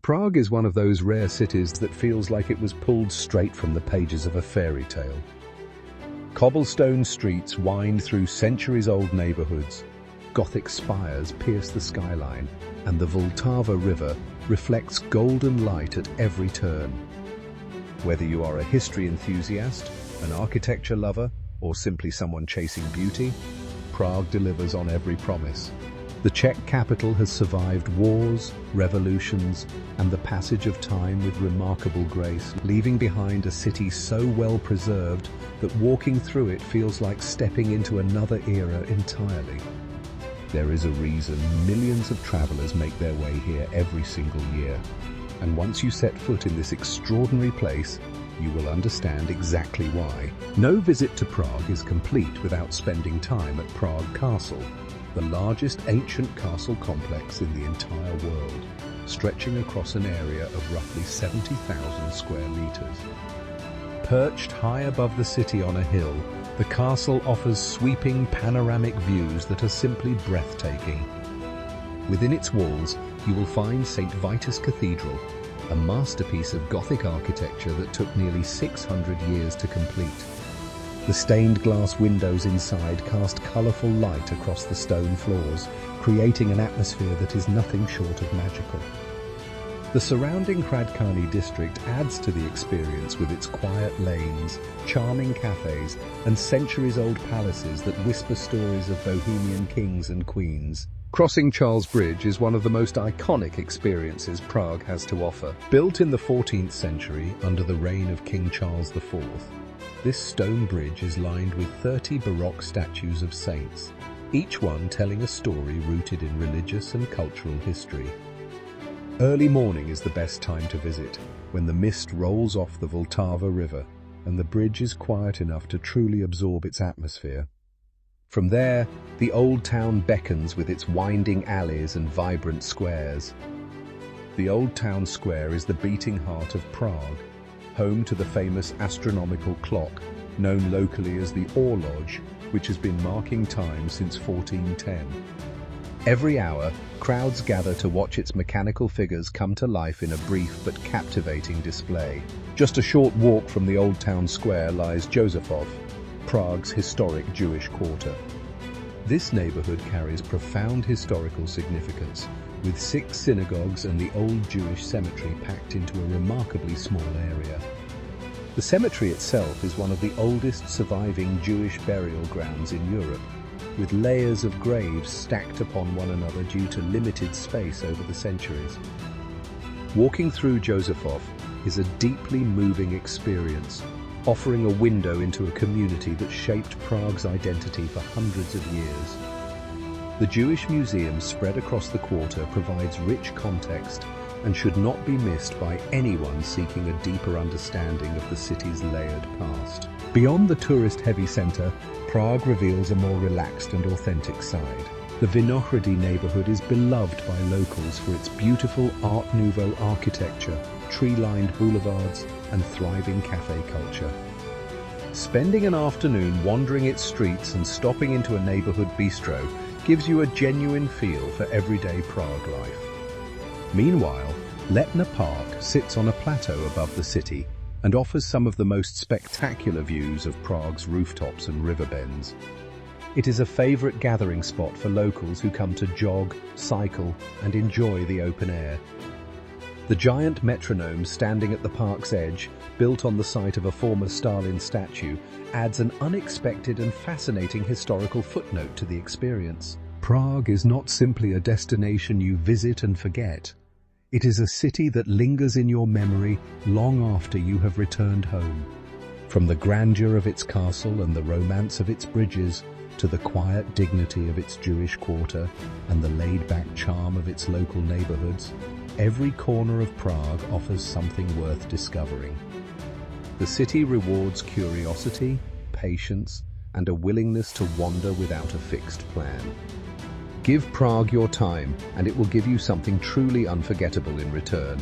Prague is one of those rare cities that feels like it was pulled straight from the pages of a fairy tale. Cobblestone streets wind through centuries-old neighborhoods, Gothic spires pierce the skyline, and the Vltava River reflects golden light at every turn. Whether you are a history enthusiast, an architecture lover, or simply someone chasing beauty, Prague delivers on every promise. The Czech capital has survived wars, revolutions, and the passage of time with remarkable grace, leaving behind a city so well preserved that walking through it feels like stepping into another era entirely. There is a reason millions of travelers make their way here every single year. And once you set foot in this extraordinary place, you will understand exactly why. No visit to Prague is complete without spending time at Prague Castle, the largest ancient castle complex in the entire world, stretching across an area of roughly 70,000 square meters. Perched high above the city on a hill, the castle offers sweeping panoramic views that are simply breathtaking. Within its walls, you will find St. Vitus Cathedral, a masterpiece of Gothic architecture that took nearly 600 years to complete. The stained glass windows inside cast colourful light across the stone floors, creating an atmosphere that is nothing short of magical. The surrounding Hradčany district adds to the experience with its quiet lanes, charming cafes, and centuries-old palaces that whisper stories of Bohemian kings and queens. Crossing Charles Bridge is one of the most iconic experiences Prague has to offer. Built in the 14th century under the reign of King Charles IV, this stone bridge is lined with 30 Baroque statues of saints, each one telling a story rooted in religious and cultural history. Early morning is the best time to visit, when the mist rolls off the Vltava River and the bridge is quiet enough to truly absorb its atmosphere. From there, the old town beckons with its winding alleys and vibrant squares. The Old Town Square is the beating heart of Prague, home to the famous Astronomical Clock, known locally as the Orloj, which has been marking time since 1410. Every hour, crowds gather to watch its mechanical figures come to life in a brief but captivating display. Just a short walk from the Old Town Square lies Josefov, Prague's historic Jewish quarter. This neighborhood carries profound historical significance, with 6 synagogues and the old Jewish cemetery packed into a remarkably small area. The cemetery itself is one of the oldest surviving Jewish burial grounds in Europe, with layers of graves stacked upon one another due to limited space over the centuries. Walking through Josefov is a deeply moving experience, offering a window into a community that shaped Prague's identity for hundreds of years. The Jewish Museum spread across the quarter provides rich context and should not be missed by anyone seeking a deeper understanding of the city's layered past. Beyond the tourist-heavy centre, Prague reveals a more relaxed and authentic side. The Vinohrady neighbourhood is beloved by locals for its beautiful Art Nouveau architecture, tree-lined boulevards, and thriving cafe culture. Spending an afternoon wandering its streets and stopping into a neighbourhood bistro gives you a genuine feel for everyday Prague life. Meanwhile, Letna Park sits on a plateau above the city and offers some of the most spectacular views of Prague's rooftops and river bends. It is a favourite gathering spot for locals who come to jog, cycle, and enjoy the open air. The giant metronome standing at the park's edge, built on the site of a former Stalin statue, adds an unexpected and fascinating historical footnote to the experience. Prague is not simply a destination you visit and forget. It is a city that lingers in your memory long after you have returned home. From the grandeur of its castle and the romance of its bridges, to the quiet dignity of its Jewish quarter and the laid-back charm of its local neighborhoods, every corner of Prague offers something worth discovering. The city rewards curiosity, patience, and a willingness to wander without a fixed plan. Give Prague your time, and it will give you something truly unforgettable in return.